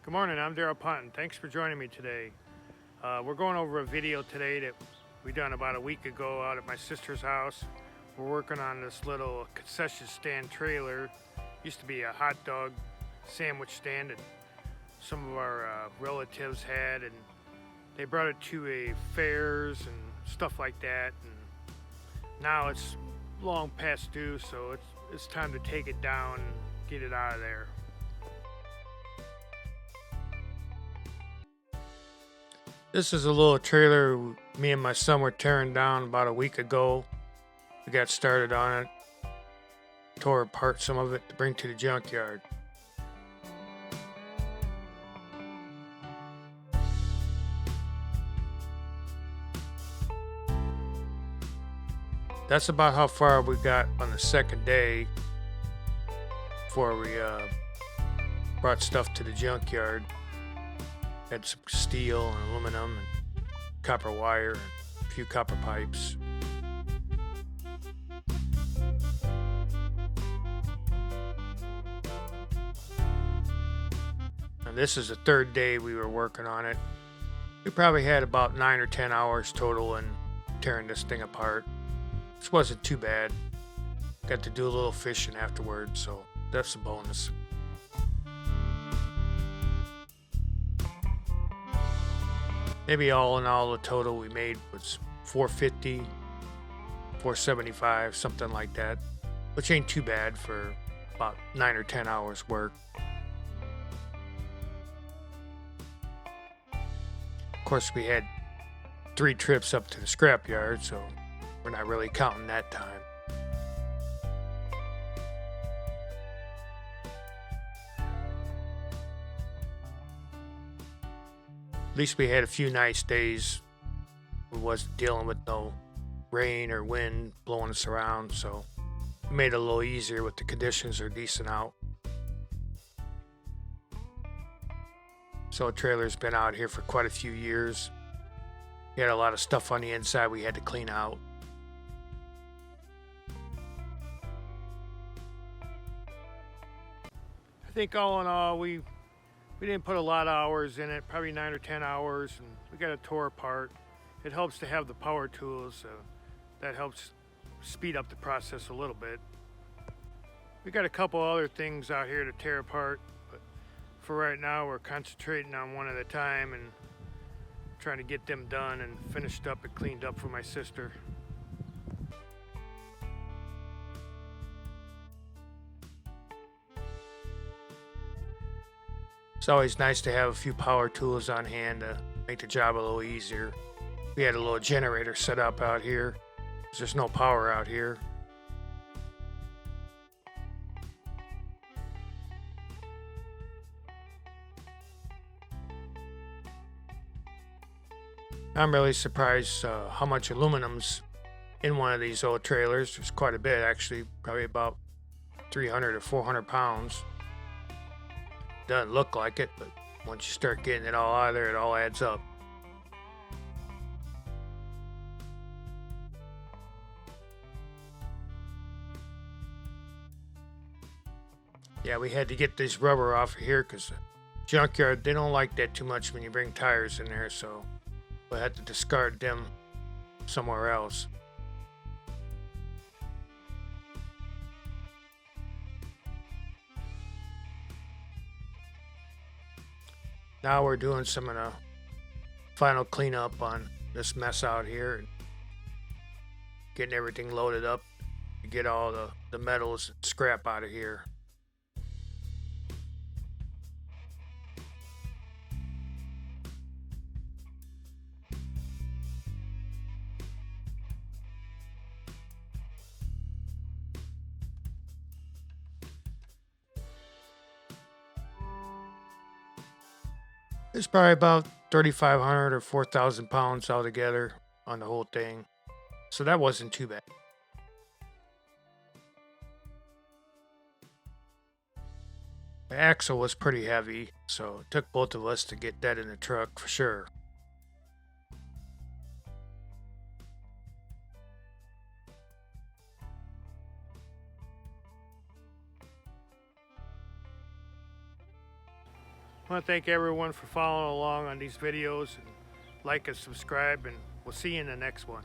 Good morning, I'm Daryl Ponton. Thanks for joining me today. We're going over a video today that we done about a week ago out at my sister's house. We're working on this little concession stand trailer. Used to be a hot dog sandwich stand that some of our relatives had, and they brought it to a fairs and stuff like that. And now it's long past due, so it's time to take it down and get it out of there. This is a little trailer me and my son were tearing down about a week ago. We got started on it, tore apart some of it to bring to the junkyard. That's about how far we got on the second day before we brought stuff to the junkyard. Had some steel and aluminum and copper wire and a few copper pipes. And this is the third day we were working on it. We probably had about 9 or 10 hours total in tearing this thing apart. This wasn't too bad. Got to do a little fishing afterwards, so that's a bonus. Maybe all in all, the total we made was $450, $475, something like that, which ain't too bad for about 9 or 10 hours work. Of course, we had 3 trips up to the scrapyard, so we're not really counting that time. At least we had a few nice days. We wasn't dealing with no rain or wind blowing us around, so it made it a little easier with the conditions are decent out. So the trailer's been out here for quite a few years. We had a lot of stuff on the inside we had to clean out. I think all in all, we didn't put a lot of hours in it, probably 9 or 10 hours, and we got it tore apart. It helps to have the power tools, so that helps speed up the process a little bit. We got a couple other things out here to tear apart, but for right now we're concentrating on one at a time and trying to get them done and finished up and cleaned up for my sister. It's always nice to have a few power tools on hand to make the job a little easier. We had a little generator set up out here because there's no power out here. I'm really surprised how much aluminum's in one of these old trailers. There's quite a bit, actually, probably about 300 or 400 pounds. Doesn't look like it, but once you start getting it all out of there, it all adds up. Yeah, we had to get this rubber off of here because the junkyard, they don't like that too much when you bring tires in there, so we'll have to discard them somewhere else. Now we're doing some of the final cleanup on this mess out here and getting everything loaded up to get all the metals and scrap out of here. It's probably about 3,500 or 4,000 pounds altogether on the whole thing. So that wasn't too bad. The axle was pretty heavy, so it took both of us to get that in the truck for sure. I want to thank everyone for following along on these videos. Like and subscribe, and we'll see you in the next one.